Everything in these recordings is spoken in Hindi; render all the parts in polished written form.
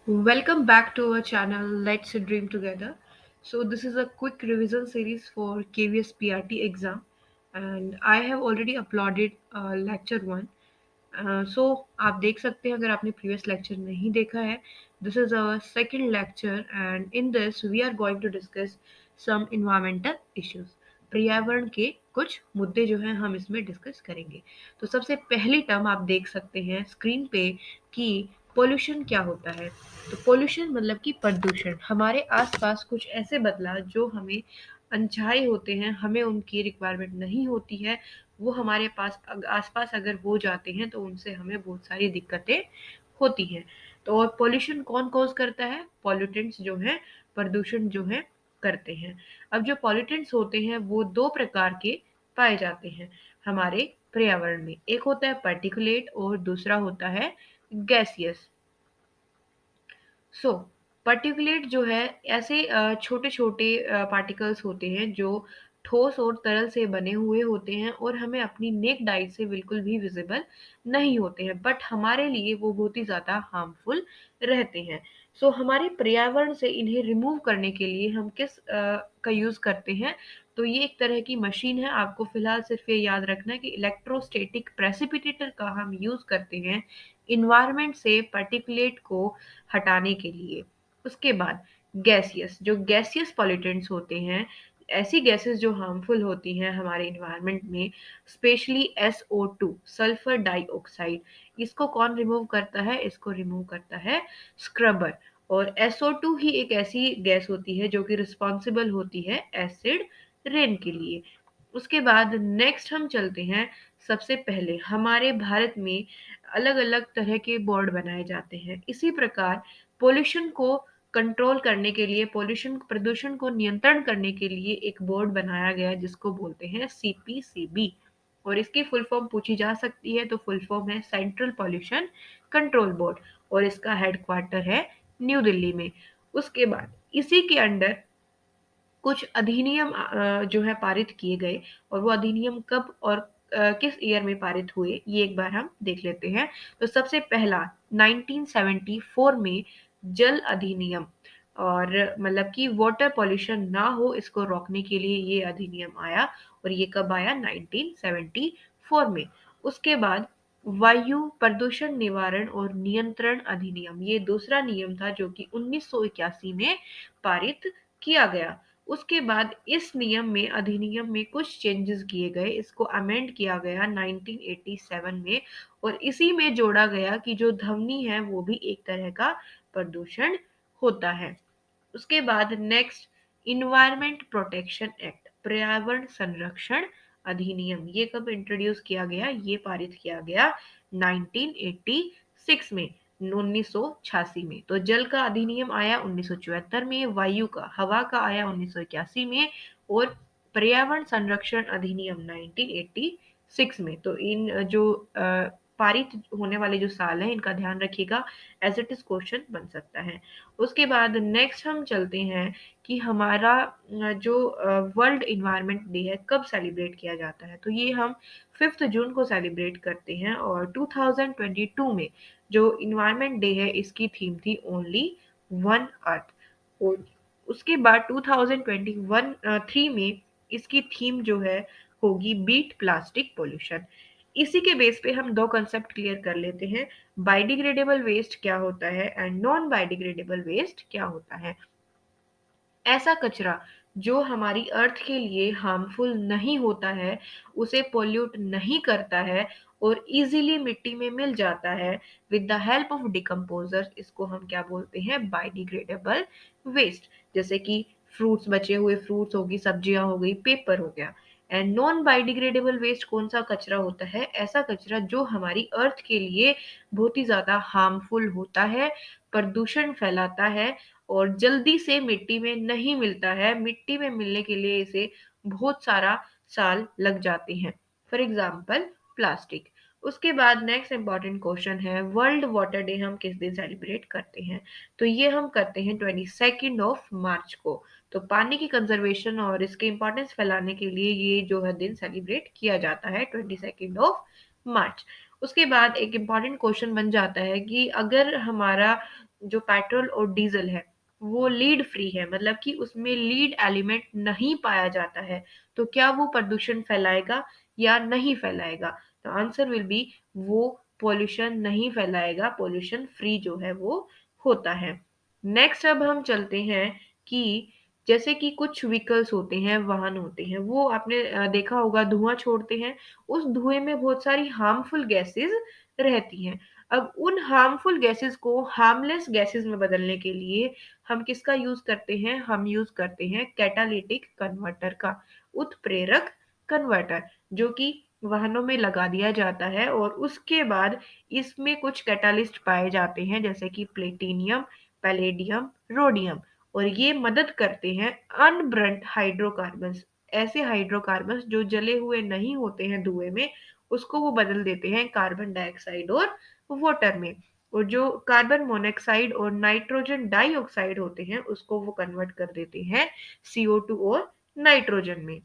Welcome back to our channel Let's Dream Together. So this is a quick revision series for KVS PRT exam and I have already uploaded lecture 1. So आप देख सकते हैं अगर आपने previous lecture नहीं देखा है. This is our second lecture and in this we are going to discuss some environmental issues. पर्यावरण के कुछ मुद्दे जो हैं हम इसमें डिस्कस करेंगे. तो सबसे पहली टर्म आप देख सकते हैं स्क्रीन पे कि पोल्यूशन क्या होता है. तो पोल्यूशन मतलब कि प्रदूषण. हमारे आसपास कुछ ऐसे बदलाव जो हमें अनचाहे होते हैं, हमें उनकी रिक्वायरमेंट नहीं होती है, वो हमारे पास आसपास अगर हो जाते हैं तो उनसे हमें बहुत सारी दिक्कतें होती हैं. तो और पॉल्यूशन कौन कॉज करता है? पॉल्यूटेंट्स जो हैं, प्रदूषण जो है करते हैं. अब जो पॉल्यूटेंट्स होते हैं वो दो प्रकार के पाए जाते हैं हमारे पर्यावरण में. एक होता है पर्टिकुलेट और दूसरा होता है गैसियस. सो पर्टिकुलेट जो है ऐसे छोटे छोटे पार्टिकल्स होते हैं जो ठोस और तरल से बने हुए होते हैं और हमें अपनी नेक्ड आई से बिल्कुल भी विजिबल नहीं होते हैं, बट हमारे लिए वो बहुत ही ज़्यादा हार्मफुल रहते हैं. सो हमारे पर्यावरण से इन्हें रिमूव करने के लिए हम किस का यूज़ करते हैं? तो ये एक तरह की मशीन है. आपको फिलहाल सिर्फ ये याद रखना है कि इलेक्ट्रोस्टैटिक प्रेसिपिटेटर का हम यूज़ करते हैं इन्वायरमेंट से पर्टिकुलेट को हटाने के लिए. उसके बाद गैसियस, जो गैसियस पॉल्यूटेंट्स होते हैं, ऐसी गैसेस जो हार्मफुल होती हैं हमारे इन्वायरमेंट में, स्पेशली SO2 सल्फर डाइऑक्साइड. इसको कौन रिमूव करता है? इसको रिमूव करता है स्क्रबर. और SO2 ही एक ऐसी गैस होती है जो कि रिस्पॉन्सिबल होती है एसिड रेन के लिए. उसके बाद नेक्स्ट हम चलते हैं. सबसे पहले हमारे भारत में अलग अलग तरह के बोर्ड बनाए जाते हैं. इसी प्रकार पोल्यूशन को कंट्रोल करने के लिए, पोल्यूशन प्रदूषण को नियंत्रण करने के लिए एक बोर्ड बनाया गया है जिसको बोलते हैं CPCB. और इसकी फुल फॉर्म पूछी जा सकती है तो फुल फॉर्म है सेंट्रल पॉल्यूशन कंट्रोल बोर्ड और इसका हेडक्वार्टर है न्यू दिल्ली में. उसके बाद इसी के अंडर कुछ अधिनियम जो है पारित किए गए और वो अधिनियम कब और किस ईयर में पारित हुए ये एक बार हम देख लेते हैं. तो सबसे पहला 1974 में जल अधिनियम, और मतलब कि वाटर पॉल्यूशन ना हो इसको रोकने के लिए ये अधिनियम आया. और ये कब आया? 1974 में. उसके बाद वायु प्रदूषण निवारण और नियंत्रण अधिनियम, ये दूसरा नियम था जो कि 1981 में पारित किया गया. उसके बाद इस नियम में, अधिनियम में कुछ चेंजेस किए गए, इसको अमेंड किया गया 1987 में. और इसी में जोड़ा गया कि जो ध्वनि है वो भी एक तरह का प्रदूषण होता है. उसके बाद नेक्स्ट इन्वायरमेंट प्रोटेक्शन एक्ट, पर्यावरण संरक्षण अधिनियम, ये कब इंट्रोड्यूस किया गया? ये पारित किया गया 1986 में, 1986 में. तो जल का अधिनियम आया 1974 में, वायु का, हवा का आया 1981 में और पर्यावरण संरक्षण अधिनियम 1986 में. तो इन जो पारित होने वाले जो साल हैं इनका ध्यान रखिएगा, एज इट इज क्वेश्चन बन सकता है. उसके बाद नेक्स्ट हम चलते हैं कि हमारा जो वर्ल्ड इन्वायरमेंट डे है कब सेलिब्रेट किया जाता है. तो ये हम 5 जून को सेलिब्रेट करते हैं और 2022 में जो इन्वायरमेंट डे है इसकी थीम थी ओनली वन अर्थ. और उसके बाद 2021 3 में इसकी थीम जो है होगी बीट प्लास्टिक पोल्यूशन. इसी के बेस पे हम दो कंसेप्ट क्लियर कर लेते हैं. बायोडिग्रेडेबल वेस्ट क्या होता है एंड नॉन बायोडिग्रेडेबल वेस्ट क्या होता है. ऐसा कचरा जो हमारी अर्थ के लिए हार्मफुल नहीं होता है, उसे पोल्यूट नहीं करता है और इजीली मिट्टी में मिल जाता है with the help of decomposers, इसको हम क्या बोलते हैं? Biodegradable waste. जैसे कि फ्रूट्स, बचे हुए फ्रूट्स होगी, सब्जियां हो गई, पेपर हो गया. एंड नॉन बायोडिग्रेडेबल वेस्ट कौन सा कचरा होता है? ऐसा कचरा जो हमारी अर्थ के लिए बहुत ही ज्यादा हार्मफुल होता है, प्रदूषण फैलाता है और जल्दी से मिट्टी में नहीं मिलता है. मिट्टी में मिलने के लिए इसे बहुत सारा साल लग जाते हैं. For example plastic. उसके बाद नेक्स्ट इंपॉर्टेंट क्वेश्चन है, वर्ल्ड वाटर डे हम किस दिन सेलिब्रेट करते हैं? तो ये हम करते हैं 22 मार्च को. तो पानी की कंजर्वेशन और इसके इंपॉर्टेंस फैलाने के लिए ये जो है दिन सेलिब्रेट किया जाता है 22 मार्च. उसके बाद एक इम्पॉर्टेंट क्वेश्चन बन जाता है कि अगर हमारा जो पेट्रोल और डीजल है वो लीड फ्री है, मतलब कि उसमें लीड एलिमेंट नहीं पाया जाता है, तो क्या वो प्रदूषण फैलाएगा या नहीं फैलाएगा? तो आंसर विल बी वो पॉल्यूशन नहीं फैलाएगा, पॉल्यूशन फ्री जो है वो होता है। नेक्स्ट अब हम चलते हैं कि जैसे कि कुछ व्हीकल्स होते हैं, वाहन होते हैं, वो आपने देखा होगा धुआं छोड़ते हैं। उस धुएं में बहुत सारी हार्मफुल गैसेस रहती हैं। अब उन हार्मफुल गैसेस को हार्मलेस गैसेस में बदलने के लिए हम किसका यूज करते हैं? हम यूज करते हैं कैटालिटिक कन्वर्टर का, उत्प्रेरक कन्वर्टर, जो कि वाहनों में लगा दिया जाता है और उसके बाद इसमें कुछ कैटालिस्ट पाए जाते हैं जैसे कि प्लेटिनियम, पैलेडियम, रोडियम, और ये मदद करते हैं अनब्रंट हाइड्रोकार्बन्स, ऐसे हाइड्रोकार्बन्स जो जले हुए नहीं होते हैं धुएं में, उसको वो बदल देते हैं कार्बन डाइऑक्साइड और वाटर में। और जो कार्बन मोनोऑक्साइड और नाइट्रोजन डाइऑक्साइड होते हैं उसको वो कन्वर्ट कर देते हैं CO2 और नाइट्रोजन में।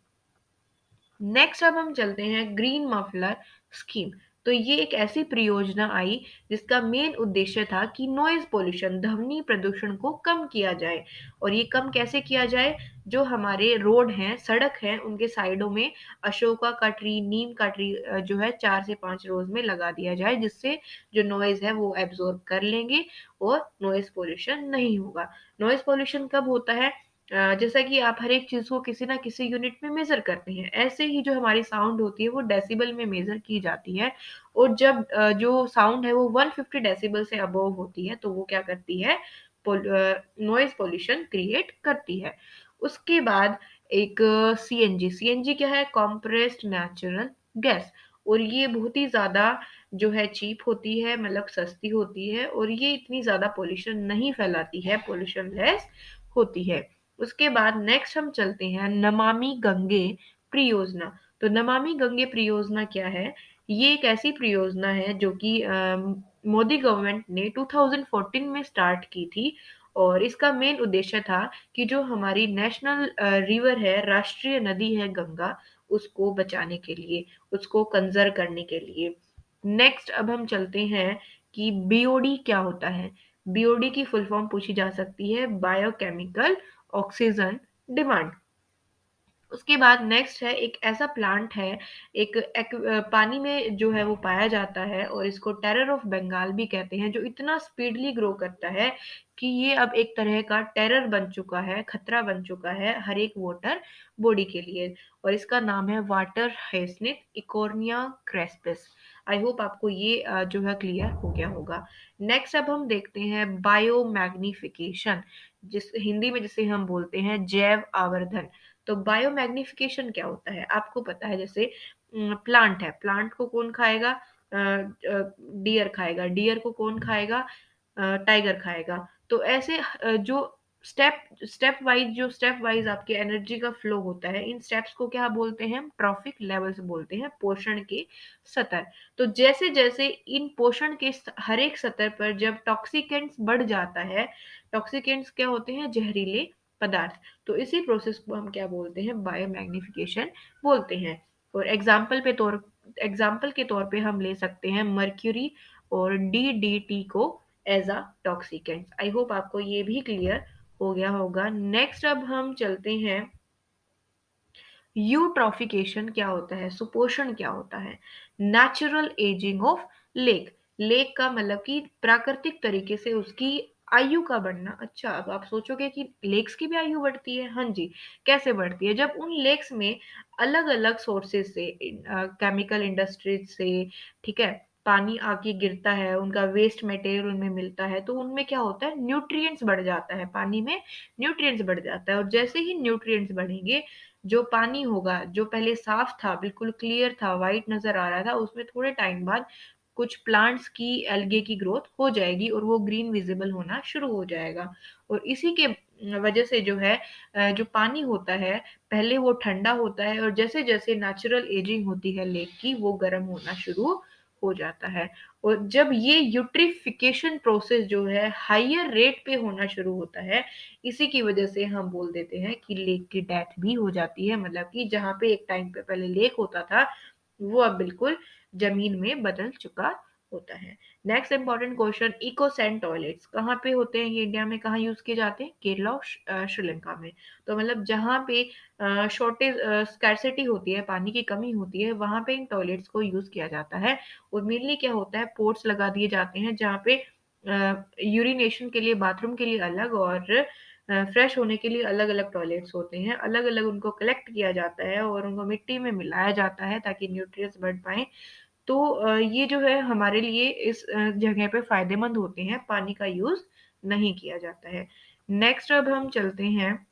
नेक्स्ट अब हम चलते हैं ग्रीन मफलर स्कीम। तो ये एक ऐसी परियोजना आई जिसका मेन उद्देश्य था कि नॉइज पोल्यूशन, ध्वनि प्रदूषण को कम किया जाए। और ये कम कैसे किया जाए? जो हमारे रोड हैं, सड़क हैं, उनके साइडों में अशोका का ट्री, नीम का ट्री जो है 4 से 5 रोज में लगा दिया जाए, जिससे जो नॉइज है वो एब्जॉर्ब कर लेंगे और नॉइज पोल्यूशन नहीं होगा। नॉइज पोल्यूशन कब होता है? जैसा कि आप हर एक चीज को किसी ना किसी यूनिट में मेजर करते हैं, ऐसे ही जो हमारी साउंड होती है वो डेसिबल में मेजर की जाती है। और जब जो साउंड है वो 150 डेसिबल से अबव होती है तो वो क्या करती है? नॉइज पोल्यूशन क्रिएट करती है। उसके बाद एक CNG, CNG क्या है? Compressed natural gas. और ये बहुत ही ज्यादा जो है चीप होती है, मतलब सस्ती होती है, और ये इतनी ज्यादा पोल्यूशन नहीं फैलाती है, पोल्यूशन लेस होती है। उसके बाद नेक्स्ट हम चलते हैं नमामि गंगे परियोजना। तो नमामि गंगे परियोजना क्या है? ये एक ऐसी परियोजना है जो कि मोदी गवर्नमेंट ने 2014 में स्टार्ट की थी। और इसका मेन उद्देश्य था कि जो हमारी नेशनल रिवर है, राष्ट्रीय नदी है गंगा, उसको बचाने के लिए, उसको कंजर्व करने के लिए। नेक्स्ट अब हम चलते हैं कि BOD क्या होता है। BOD की फुल फॉर्म पूछी जा सकती है, बायोकेमिकल ऑक्सीजन डिमांड। उसके बाद नेक्स्ट है एक ऐसा प्लांट है, पानी में जो है वो पाया जाता है और इसको टेरर ऑफ बंगाल भी कहते हैं, जो इतना स्पीडली ग्रो करता है कि ये अब एक तरह का टेरर बन चुका है, खतरा बन चुका है हर एक वाटर बॉडी के लिए। और इसका नाम है वाटर हेस्निक इकोर्निया क्रेस्पिस। आई होप आपको ये जो है क्लियर हो गया होगा। नेक्स्ट अब हम देखते हैं बायो मैग्निफिकेशन, जिस हिंदी में जिसे हम बोलते हैं जैव आवर्धन। तो बायो मैग्निफिकेशन क्या होता है? आपको पता है, जैसे प्लांट है, प्लांट को कौन खाएगा? डियर खाएगा, डियर को कौन खाएगा? टाइगर खाएगा। तो ऐसे जो स्टेप स्टेप वाइज, जो स्टेप वाइज आपके एनर्जी का फ्लो होता है, इन स्टेप्स को क्या बोलते हैं? ट्रॉफिक लेवल्स बोलते हैं, पोषण के स्तर। तो जैसे जैसे इन पोषण के हर एक स्तर पर जब टॉक्सिकेंट्स बढ़ जाता है, टॉक्सिकेंट्स क्या होते हैं? जहरीले पदार्थ। तो इसी प्रोसेस को हम क्या बोलते हैं? बायोमैग्निफिकेशन बोलते हैं। और एग्जाम्पल के तौर पे हम ले सकते हैं मर्क्यूरी और DDT को as a toxicant. I hope आपको ये भी क्लियर हो गया होगा। नेक्स्ट अब हम चलते हैं यूट्रॉफिकेशन क्या होता है, सुपोषण क्या होता है। Natural ageing of lake. Lake का मतलब कि प्राकृतिक तरीके से उसकी आयु का बढ़ना। अच्छा, अब आप सोचोगे कि लेक्स की भी आयु बढ़ती है। हाँ जी। कैसे बढ़ती है? जब उन लेक्स में अलग अलग सोर्सेज से, केमिकल इंडस्ट्रीज से, ठीक है, पानी आके गिरता है, उनका वेस्ट मटेरियल उनमें मिलता है, तो उनमें क्या होता है? न्यूट्रिएंट्स बढ़ जाता है, पानी में न्यूट्रिएंट्स बढ़ जाता है। और जैसे ही न्यूट्रिएंट्स बढ़ेंगे, जो पानी होगा, जो पहले साफ था, बिल्कुल क्लियर था, वाइट नजर आ रहा था, उसमें थोड़े टाइम बाद कुछ प्लांट्स की, एल्गे की ग्रोथ हो जाएगी और वो ग्रीन विजिबल होना शुरू हो जाएगा। और इसी के वजह से जो है जो पानी होता है, पहले वो ठंडा होता है और जैसे जैसे नेचुरल एजिंग होती है लेक की, वो गर्म होना शुरू हो जाता है। और जब ये यूट्रिफिकेशन प्रोसेस जो है हायर रेट पे होना शुरू होता है, इसी की वजह से हम बोल देते हैं कि लेक की डेथ भी हो जाती है। मतलब कि जहाँ पे एक टाइम पे पहले लेक होता था, वो अब बिल्कुल जमीन में बदल चुका होता है। नेक्स्ट इंपॉर्टेंट क्वेश्चन, इकोसैन टॉयलेट्स कहाँ पे होते हैं, ये इंडिया में कहाँ यूज किए जाते हैं, केरला और श्रीलंका में। तो मतलब जहाँ पे शॉर्टेज स्कैरसिटी होती है, पानी की कमी होती है, वहां पे इन टॉयलेट्स को यूज किया जाता है। और मेनली क्या होता है, पोर्ट्स लगा दिए जाते हैं जहाँ पे यूरिनेशन के लिए, बाथरूम के लिए अलग और फ्रेश होने के लिए अलग अलग टॉयलेट्स होते हैं। अलग अलग उनको कलेक्ट किया जाता है और उनको मिट्टी में मिलाया जाता है ताकि न्यूट्रिएंट्स बढ़ पाए। तो ये जो है हमारे लिए इस जगह पे फायदेमंद होते हैं, पानी का यूज नहीं किया जाता है। नेक्स्ट अब हम चलते हैं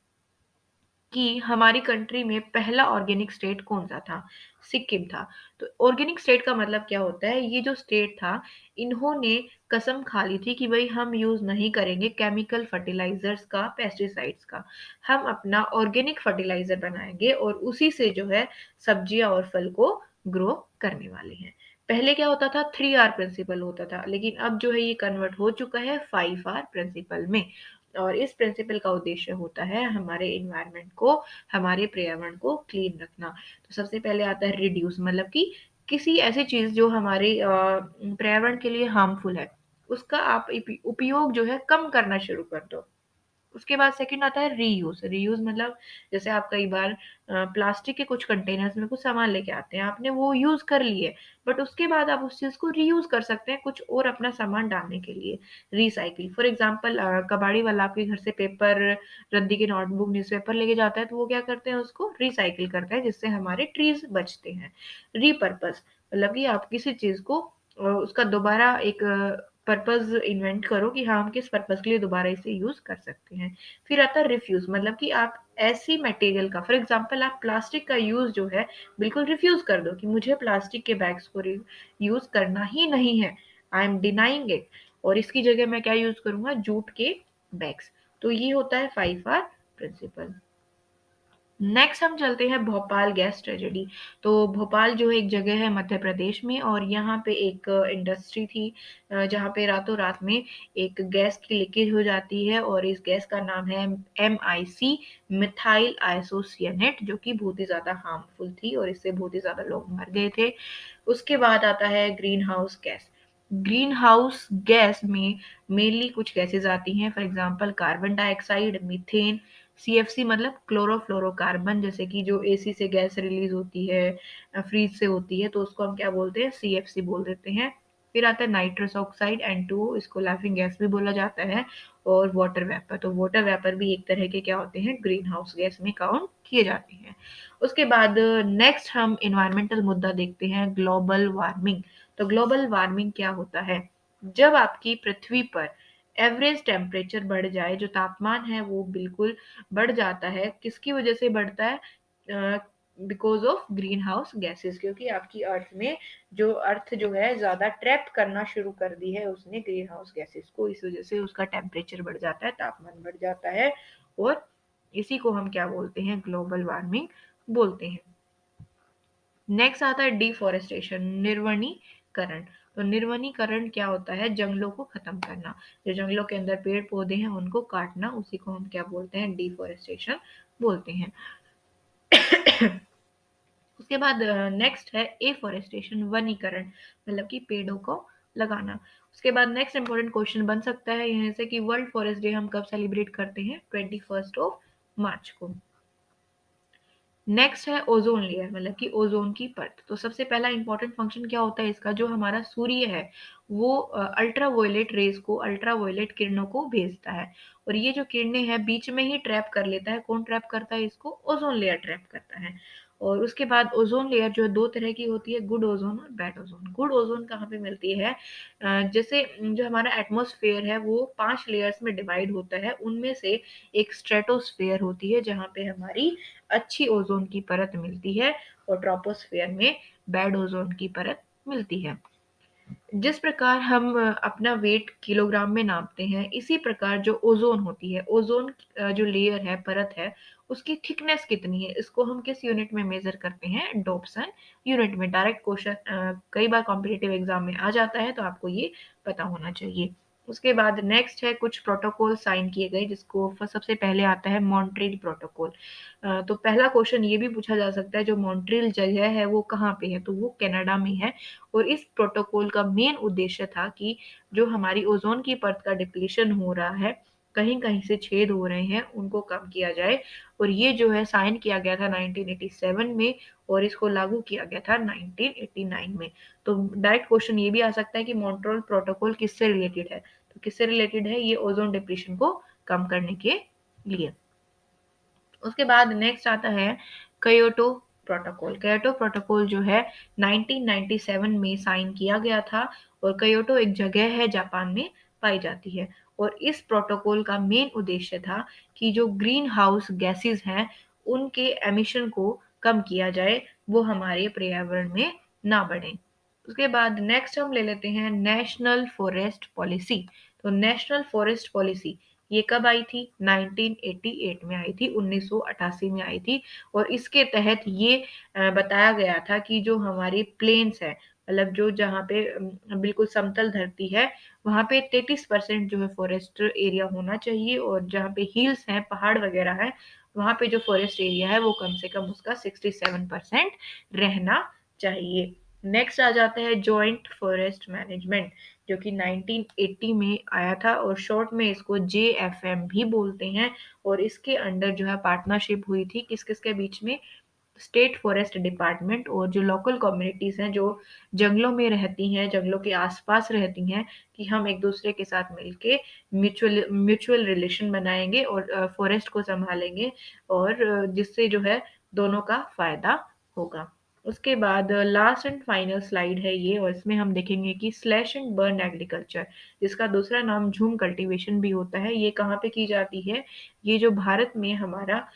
कि हमारी कंट्री में पहला ऑर्गेनिक स्टेट कौन सा था, सिक्किम था। तो ऑर्गेनिक स्टेट का मतलब क्या होता है, ये जो स्टेट था, इन्होंने कसम खा ली थी कि भाई हम यूज नहीं करेंगे केमिकल फर्टिलाइजर्स का, पेस्टिसाइड्स का, हम अपना ऑर्गेनिक फर्टिलाइजर बनाएंगे और उसी से जो है सब्जियां और फल को ग्रो करने वाले हैं। पहले क्या होता था, 3R प्रिंसिपल होता था, लेकिन अब जो है ये कन्वर्ट हो चुका है 5R प्रिंसिपल में। और इस प्रिंसिपल का उद्देश्य होता है हमारे इन्वायरमेंट को, हमारे पर्यावरण को क्लीन रखना। तो सबसे पहले आता है रिड्यूस, मतलब कि किसी ऐसी चीज जो हमारे पर्यावरण के लिए हार्मफुल है, उसका आप उपयोग जो है कम करना शुरू कर दो। उसके बाद सेकंड आता है रीयूज। रीयूज मतलब जैसे आप कई बार प्लास्टिक के कुछ कंटेनर्स में कुछ सामान लेके आते हैं, आपने वो यूज कर लिए, बट उसके बाद आप उस चीज को रीयूज कर सकते हैं कुछ और अपना सामान डालने के लिए। रिसाइकिल, फॉर एग्जांपल कबाड़ी वाला आपके घर से पेपर, रद्दी की नोटबुक, न्यूज़पेपर लेके जाता है, तो वो क्या करते हैं, उसको रिसाइकिल करते हैं जिससे हमारे ट्रीज बचते हैं। रीपर्पस मतलब कि आप किसी चीज को उसका दोबारा एक पर्पस इन्वेंट करो कि हाँ हम किस पर्पस के लिए दोबारा इसे यूज कर सकते हैं। फिर आता है रिफ्यूज, मतलब कि आप ऐसी मटेरियल का, फॉर एग्जांपल आप प्लास्टिक का यूज जो है बिल्कुल रिफ्यूज कर दो कि मुझे प्लास्टिक के बैग्स को यूज करना ही नहीं है, आई एम डिनाइंग इट, और इसकी जगह मैं क्या यूज करूंगा, जूट के बैग्स। तो ये होता है 5R प्रिंसिपल। नेक्स्ट हम चलते हैं भोपाल गैस ट्रेजेडी। तो भोपाल जो है एक जगह है मध्य प्रदेश में, और यहाँ पे एक इंडस्ट्री थी जहाँ पे रातों रात में एक गैस की लीकेज हो जाती है, और इस गैस का नाम है MIC, मिथाइल आइसोसिएनेट, जो कि बहुत ही ज्यादा हार्मफुल थी और इससे बहुत ही ज्यादा लोग मर गए थे। उसके बाद आता है green house gas. Green house gas में मेनली कुछ गैसेस आती हैं, for example carbon dioxide, methane, CFC मतलब क्लोरोफ्लोरोकार्बन, जैसे कि जो AC से गैस रिलीज होती है, फ्रीज से होती है, तो उसको हम क्या बोलते हैं, CFC बोल देते हैं। फिर आता है नाइट्रस ऑक्साइड N2O, इसको लाफिंग गैस भी बोला जाता है। और वाटर वेपर, तो वाटर वेपर भी एक तरह के क्या होते हैं, ग्रीन हाउस गैस में काउंट किए जाते हैं। उसके बाद नेक्स्ट हम इन्वायरमेंटल मुद्दा देखते हैं, ग्लोबल वार्मिंग। तो ग्लोबल वार्मिंग क्या होता है, जब आपकी पृथ्वी पर एवरेज टेम्परेचर बढ़ जाए, जो तापमान है वो बिल्कुल बढ़ जाता है, किसकी वजह से बढ़ता है, because of green house gases, क्योंकि आपकी अर्थ जो है ज्यादा ट्रैप करना शुरू कर दी है उसने ग्रीन हाउस गैसेस को, इस वजह से उसका टेम्परेचर बढ़ जाता है, तापमान बढ़ जाता है, और इसी को हम क्या बोलते हैं, ग्लोबल वार्मिंग बोलते हैं। नेक्स्ट आता है डिफोरेस्टेशन, निर्वनीकरण। तो निर्वनीकरण क्या होता है, जंगलों को खत्म करना, जो जंगलों के अंदर पेड़ पौधे हैं उनको काटना, उसी को हम क्या बोलते हैं, डिफोरेस्टेशन बोलते हैं। उसके बाद नेक्स्ट है एफोरेस्टेशन, वनीकरण, मतलब कि पेड़ों को लगाना। उसके बाद नेक्स्ट इंपॉर्टेंट क्वेश्चन बन सकता है यहाँ से कि वर्ल्ड फॉरेस्ट डे हम कब सेलिब्रेट करते हैं, 21 मार्च को। नेक्स्ट है ओजोन लेयर, मतलब कि ओजोन की परत। तो सबसे पहला इंपॉर्टेंट फंक्शन क्या होता है इसका, जो हमारा सूर्य है वो अल्ट्रा वायलेट रेज को, अल्ट्रा वायलेट किरणों को भेजता है, और ये जो किरणें हैं बीच में ही ट्रैप कर लेता है, कौन ट्रैप करता है इसको, ओजोन लेयर ट्रैप करता है। और उसके बाद ओजोन लेयर जो है दो तरह की होती है, गुड ओजोन और बैड ओजोन। गुड ओजोन कहाँ पे मिलती है, जैसे जो हमारा एटमॉस्फेयर है वो 5 लेयर्स में डिवाइड होता है, उनमें से एक स्ट्रेटोस्फेयर होती है जहाँ पे हमारी अच्छी ओजोन की परत मिलती है, और ट्रोपोस्फेयर में बैड ओजोन की परत मिलती है। जिस प्रकार हम अपना वेट किलोग्राम में नापते हैं, इसी प्रकार जो ओजोन होती है, ओजोन जो लेयर है, परत है, उसकी थिकनेस कितनी है, इसको हम किस यूनिट में मेजर करते हैं, डॉप्सन यूनिट में। डायरेक्ट क्वेश्चन कई बार कॉम्पिटिटिव एग्जाम में आ जाता है, तो आपको ये पता होना चाहिए। उसके बाद नेक्स्ट है कुछ प्रोटोकॉल साइन किए गए, जिसको सबसे पहले आता है मॉन्ट्रियल प्रोटोकॉल। तो पहला क्वेश्चन ये भी पूछा जा सकता है, जो मॉन्ट्रियल जगह है वो कहाँ पे है, तो वो कनाडा में है। और इस प्रोटोकॉल का मेन उद्देश्य था कि जो हमारी ओजोन की परत का डिप्लीशन हो रहा है, कहीं कहीं से छेद हो रहे हैं, उनको कम किया जाए। और ये जो है साइन किया गया था 1987 में, और इसको लागू किया गया था 1989 में। तो डायरेक्ट क्वेश्चन ये भी आ सकता है कि मॉन्ट्रियल प्रोटोकॉल किससे रिलेटेड है, तो किससे रिलेटेड है, ये ओजोन डिप्लीशन को कम करने के लिए। उसके बाद नेक्स्ट आता है कयोटो प्रोटोकॉल। कयोटो प्रोटोकॉल जो है 1997 में साइन किया गया था, और कयोटो एक जगह है जापान में पाई जाती है। और इस प्रोटोकॉल का मेन उद्देश्य था कि जो ग्रीन हाउस गैसेस हैं उनके एमिशन को कम किया जाए, वो हमारे पर्यावरण में ना बढ़े। उसके बाद नेक्स्ट हम ले लेते हैं नेशनल फॉरेस्ट पॉलिसी। तो नेशनल फॉरेस्ट पॉलिसी ये कब आई थी, 1988 में आई थी, 1988 में आई थी। और इसके तहत ये बताया गया था कि जो हमारे प्लेन्स है, मतलब जो जहाँ पे बिल्कुल समतल धरती है, वहाँ पे 33% जो है फॉरेस्ट एरिया होना चाहिए, और जहाँ पे हिल्स हैं, पहाड़ वगैरह है, वहाँ पे जो फॉरेस्ट एरिया है वो कम से कम उसका 67% रहना चाहिए। नेक्स्ट आ जाता है जॉइंट फॉरेस्ट मैनेजमेंट, जो कि 1980 में आया था, और शॉर्ट में इसको JFM भी बोलते हैं। और इसके अंडर जो है पार्टनरशिप हुई थी किस किस के बीच में, स्टेट फॉरेस्ट डिपार्टमेंट और जो लोकल कम्युनिटीज हैं, जो जंगलों में रहती हैं, जंगलों के आसपास रहती हैं, कि हम एक दूसरे के साथ मिलके म्यूचुअल म्यूचुअल रिलेशन बनाएंगे और फॉरेस्ट को संभालेंगे, और जिससे जो है दोनों का फायदा होगा। उसके बाद लास्ट एंड फाइनल स्लाइड है ये, और इसमें हम देखेंगे कि स्लैश एंड बर्न एग्रीकल्चर, जिसका दूसरा नाम झूम कल्टीवेशन भी होता है, ये कहाँ पे की जाती है, ये जो भारत में हमारा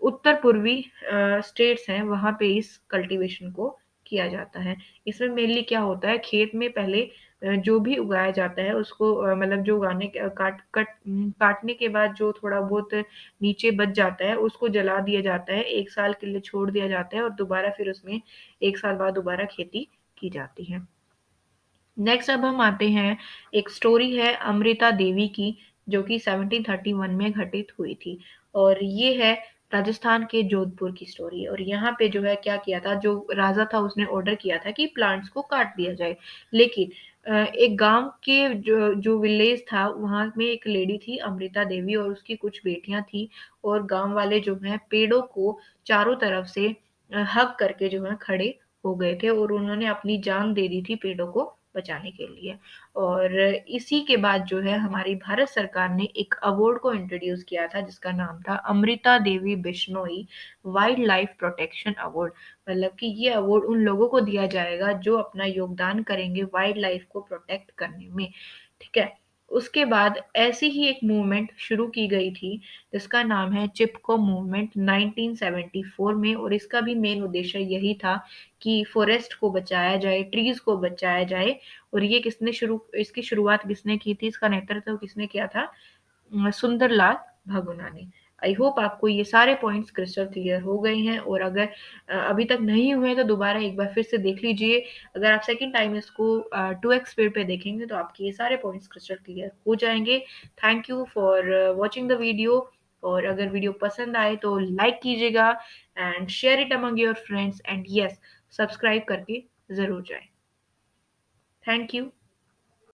उत्तर पूर्वी स्टेट्स हैं वहाँ पे इस कल्टीवेशन को किया जाता है। इसमें मेनली क्या होता है, खेत में पहले जो भी उगाया जाता है उसको मतलब जो उगाने के काटने के बाद जो थोड़ा बहुत नीचे बच जाता है उसको जला दिया जाता है, 1 साल के लिए छोड़ दिया जाता है, और दोबारा फिर उसमें 1 साल बाद दोबारा खेती की जाती है। नेक्स्ट अब हम आते हैं, एक स्टोरी है अमृता देवी की, जो कि 1731 में घटित हुई थी। और ये है राजस्थान के जोधपुर की स्टोरी। और यहाँ पे जो है क्या किया था, जो राजा था उसने ऑर्डर किया था कि प्लांट्स को काट दिया जाए, लेकिन एक गांव के जो जो विलेज था वहां में एक लेडी थी अमृता देवी, और उसकी कुछ बेटियां थी। और गांव वाले जो है पेड़ों को चारों तरफ से हग करके जो है खड़े हो गए थे, और उन्होंने अपनी जान दे दी थी पेड़ों को बचाने के लिए। और इसी के बाद जो है हमारी भारत सरकार ने एक अवार्ड को इंट्रोड्यूस किया था, जिसका नाम था Amrita Devi Bishnoi wildlife protection award. मतलब कि ये अवार्ड उन लोगों को दिया जाएगा जो अपना योगदान करेंगे वाइल्ड लाइफ को प्रोटेक्ट करने में। ठीक है। उसके बाद ऐसी ही एक मूवमेंट शुरू की गई थी, जिसका नाम है चिपको मूवमेंट 1974 में। और इसका भी मेन उद्देश्य यही था कि फॉरेस्ट को बचाया जाए, ट्रीज को बचाया जाए। और ये किसने शुरू इसकी शुरुआत किसने की थी, इसका नेतृत्व किसने किया था, सुंदरलाल भगुना ने। आई होप आपको ये सारे पॉइंट्स क्रिस्टल क्लियर हो गए हैं, और अगर अभी तक नहीं हुए तो दोबारा एक बार फिर से देख लीजिए। अगर आप सेकंड टाइम इसको 2x स्पीड पे देखेंगे तो आपके ये सारे पॉइंट्स क्रिस्टल क्लियर हो जाएंगे। Thank you for watching the video. और अगर वीडियो पसंद आए तो लाइक कीजिएगा, and share it among your friends, and yes, subscribe करके ज़रूर जाएं। Thank you.